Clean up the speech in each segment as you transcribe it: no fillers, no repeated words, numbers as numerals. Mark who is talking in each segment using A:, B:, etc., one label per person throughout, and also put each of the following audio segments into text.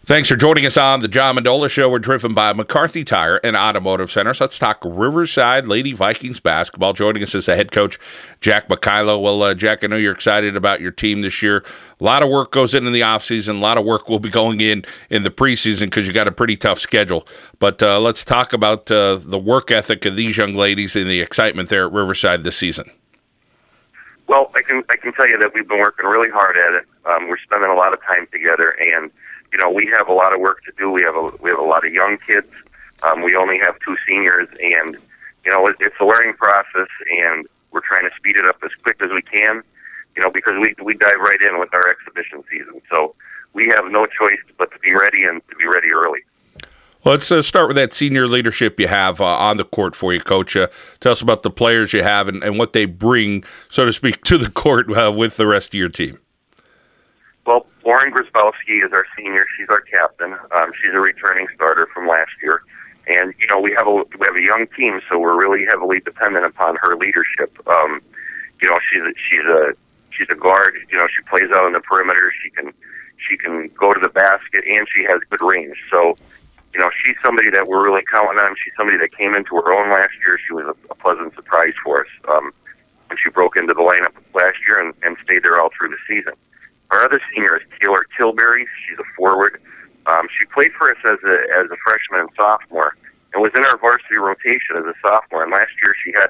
A: Thanks for joining us on the John Mendola Show. We're driven by McCarthy Tire and Automotive Centers. Let's talk Riverside Lady Vikings basketball. Joining us is the head coach, Jack Mekilo. Well, Jack, I know you're excited about your team this year. A lot of work goes into the offseason. A lot of work will be going in the preseason because you got a pretty tough schedule. But let's talk about the work ethic of these young ladies and the excitement there at Riverside this season.
B: Well, I can tell you that we've been working really hard at it. We're spending a lot of time together, and we have a lot of work to do. We have a lot of young kids. We only have 2 seniors, and it's a learning process, and we're trying to speed it up as quick as we can. Because we dive right in with our exhibition season, so we have no choice but to be ready and to be ready early.
A: Let's start with that senior leadership you have on the court for you, Coach. Tell us about the players you have and what they bring, so to speak, to the court with the rest of your team.
B: Well, Lauren Grzybowski is our senior. She's our captain. She's a returning starter from last year. And, we have a young team, so we're really heavily dependent upon her leadership. She's a guard. She plays out on the perimeter. She can go to the basket, and she has good range. So, she's somebody that we're really counting on. She's somebody that came into her own last year. She was a pleasant surprise for us. And she broke into the lineup last year and stayed there all through the season. Our other senior is Taylor Tilbury. She's a forward. She played for us as a freshman and sophomore, and was in our varsity rotation as a sophomore. And last year she had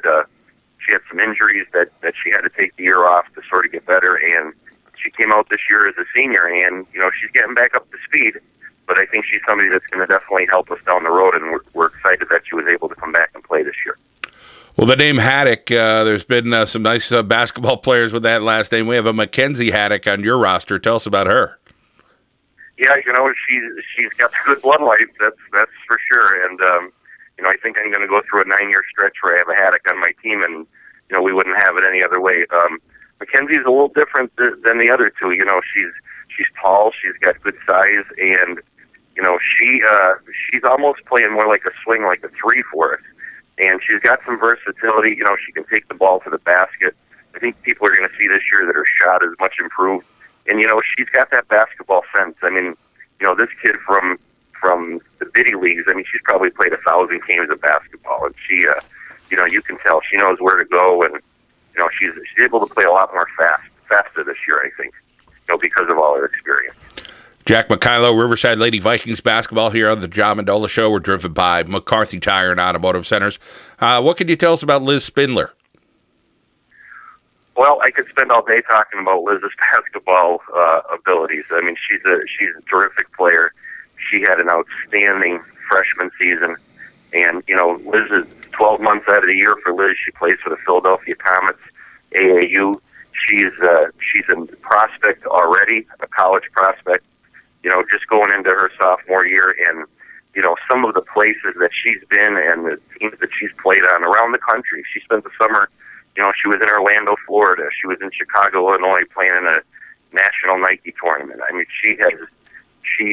B: some injuries that she had to take the year off to sort of get better. And she came out this year as a senior, and she's getting back up to speed. But I think she's somebody that's going to definitely help us down the road, and we're excited that she was able to come back and play this year.
A: Well, the name Haddock, there's been some nice basketball players with that last name. We have a Mackenzie Haddock on your roster. Tell us about her.
B: Yeah, she's got the good bloodline, that's for sure. And I think I'm going to go through a 9-year stretch where I have a Haddock on my team, and we wouldn't have it any other way. Mackenzie's a little different than the other two. She's tall, she's got good size, and she's almost playing more like a swing, like a 3 for us. And she's got some versatility. She can take the ball to the basket. I think people are going to see this year that her shot is much improved. And, she's got that basketball sense. I mean, this kid from the biddy leagues, she's probably played 1,000 games of basketball. And she, you can tell she knows where to go. And, she's able to play a lot more faster this year, I think, because of all her experience.
A: Jack Mekilo, Riverside Lady Vikings basketball here on the John Mendola Show. We're driven by McCarthy Tire and Automotive Centers. What can you tell us about Liz Spindler?
B: Well, I could spend all day talking about Liz's basketball abilities. She's a terrific player. She had an outstanding freshman season. And, Liz is 12 months out of the year for Liz. She plays for the Philadelphia Comets, AAU. She's a prospect already, a college prospect. Just going into her sophomore year, and some of the places that she's been and the teams that she's played on around the country. She spent the summer, she was in Orlando, Florida. She was in Chicago, Illinois, playing in a national Nike tournament. She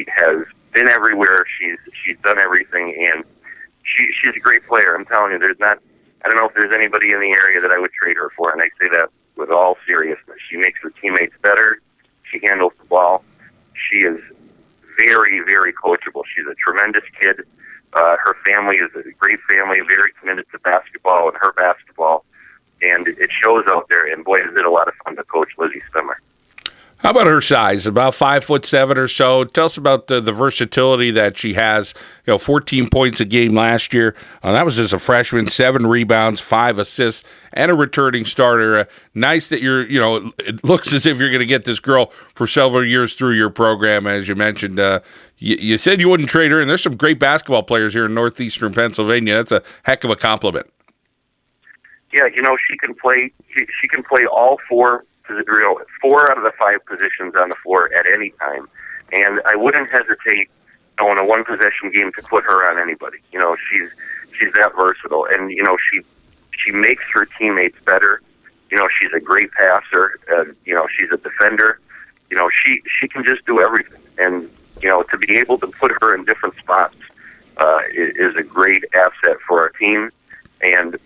B: has been everywhere. She's done everything, and she's a great player. I'm telling you, I don't know if there's anybody in the area that I would trade her for, and I say that with all seriousness. She makes her teammates better. She handles the ball. She is very, very coachable. She's a tremendous kid. Her family is a great family, very committed to basketball and her basketball, and it shows out there. And boy, is it a lot of fun to coach Lizzie Spindler.
A: How about her size? About 5'7" or so. Tell us about the versatility that she has. 14 points a game last year. That was as a freshman. 7 rebounds, 5 assists, and a returning starter. Nice that it looks as if you're going to get this girl for several years through your program. As you mentioned, you said you wouldn't trade her, and there's some great basketball players here in northeastern Pennsylvania. That's a heck of a compliment.
B: Yeah, she can play. She can play all 4 out of the 5 positions on the floor at any time, and I wouldn't hesitate in a 1-possession game to put her on anybody. She's that versatile, and she makes her teammates better. She's a great passer. She's a defender. She can just do everything, and to be able to put her in different spots is a great asset for our team. And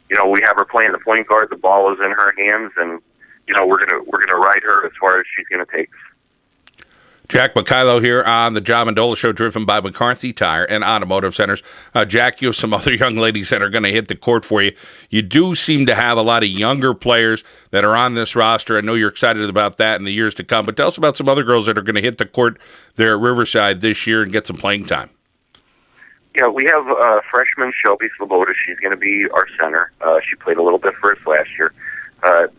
B: we have her playing the point guard. The ball is in her hands, and we're gonna ride her as far as she's gonna take us.
A: Jack Mekilo here on the John Mendola Show, driven by McCarthy Tire and Automotive Centers. Jack, you have some other young ladies that are going to hit the court for you. You do seem to have a lot of younger players that are on this roster. I know you're excited about that in the years to come, but tell us about some other girls that are going to hit the court there at Riverside this year and get some playing time.
B: Yeah, we have freshman Shelby Sloboda. She's going to be our center. She played a little bit for us last year.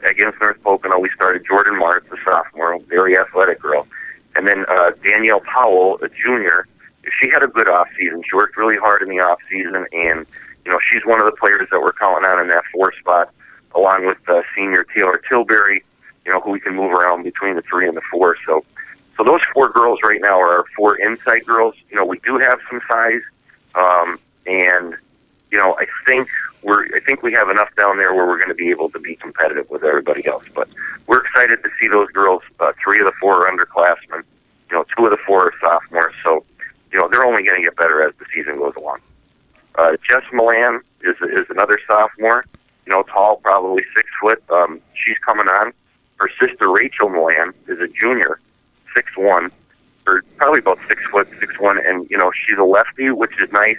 B: Against North Pocono, we started Jordan Martz, a sophomore, very athletic girl. And then Danielle Powell, a junior. She had a good off-season. She worked really hard in the off-season, and she's one of the players that we're counting on in that 4 spot, along with senior Taylor Tilbury, who we can move around between the 3 and the 4. So those 4 girls right now are our 4 inside girls. We do have some size, and I think we have enough down there where we're going to be able to be competitive with everybody else. But we're excited to see those girls. 3 of the 4 are underclassmen. 2 of the 4 are sophomores. So, they're only going to get better as the season goes along. Jess Milan is another sophomore. Tall, probably 6 foot. She's coming on. Her sister Rachel Milan is a junior, 6'1", or probably about 6 foot, 6'1", and she's a lefty, which is nice.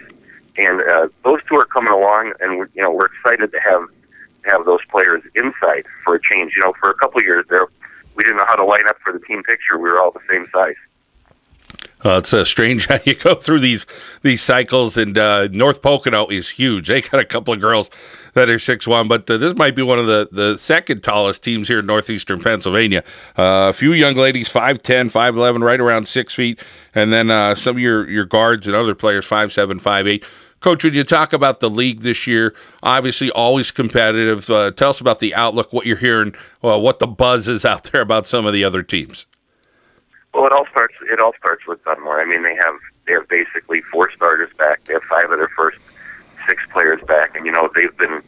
B: And those 2 are coming along, and we're excited to have those players inside for a change. For a couple of years there, we didn't know how to line up for the team picture. We were all the same size.
A: It's strange how you go through these cycles, and North Pocono is huge. They got a couple of girls that are 6'1", but this might be one of the second tallest teams here in northeastern Pennsylvania. A few young ladies, 5'10", 5'11", right around 6 feet, and then some of your guards and other players, 5'7", 5'8". Coach, when you talk about the league this year, obviously always competitive. Tell us about the outlook, what you're hearing, what the buzz is out there about some of the other teams.
B: Well, it all starts with Dunmore. I mean, they have basically 4 starters back. They have 5 of their first 6 players back, and they've been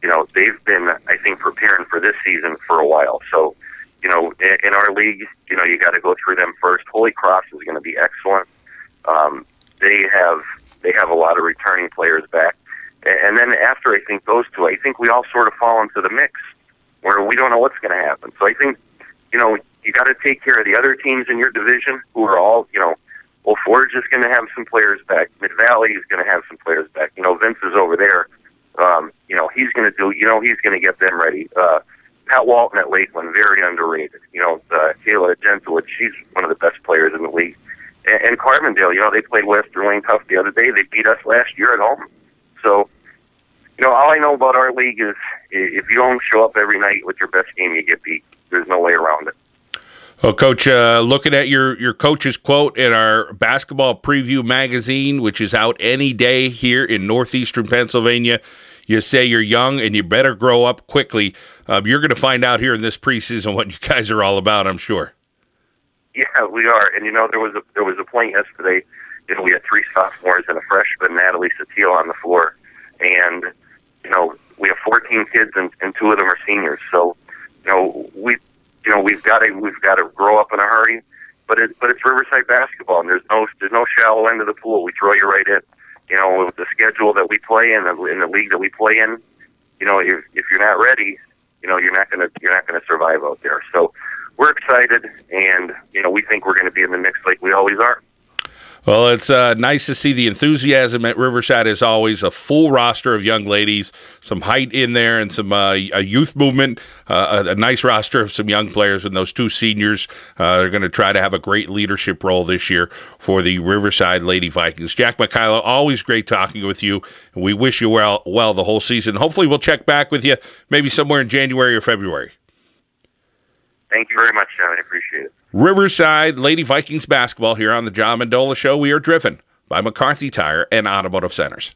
B: I think preparing for this season for a while. So, in our league, you got to go through them first. Holy Cross is going to be excellent. They have a lot of returning players back. And then after, I think, those 2, I think we all sort of fall into the mix where we don't know what's going to happen. So I think, you got to take care of the other teams in your division who are all, Forge is going to have some players back. Mid-Valley is going to have some players back. Vince is over there. He's going to he's going to get them ready. Pat Walton at Lakeland, very underrated. Kayla Gentowitz, she's one of the best players in the league. And Carbondale, they played Western Wayne Tough the other day. They beat us last year at home. So, all I know about our league is if you don't show up every night with your best game, you get beat. There's no way around it.
A: Well, Coach, looking at your coach's quote in our basketball preview magazine, which is out any day here in northeastern Pennsylvania, you say you're young and you better grow up quickly. You're going to find out here in this preseason what you guys are all about, I'm sure.
B: Yeah, we are. And, there was a point yesterday. We had 3 sophomores and a freshman, Natalie Satil, on the floor. And, we have 14 kids and 2 of them are seniors. So, we've got to grow up in a hurry. But it's Riverside basketball, and there's no shallow end of the pool. We throw you right in. With the schedule that we play in the league that we play in, if you're not ready, you're not gonna survive out there. So we're excited, and we think we're going to be in the mix like we always are.
A: Well, it's nice to see the enthusiasm at Riverside, as always. A full roster of young ladies, some height in there, and some a youth movement. A nice roster of some young players, and those 2 seniors are going to try to have a great leadership role this year for the Riverside Lady Vikes. Jack Mekilo, always great talking with you. And we wish you well the whole season. Hopefully, we'll check back with you maybe somewhere in January or February.
B: Thank you very much, John. I appreciate it.
A: Riverside Lady Vikings basketball here on the John Mendola Show. We are driven by McCarthy Tire and Automotive Centers.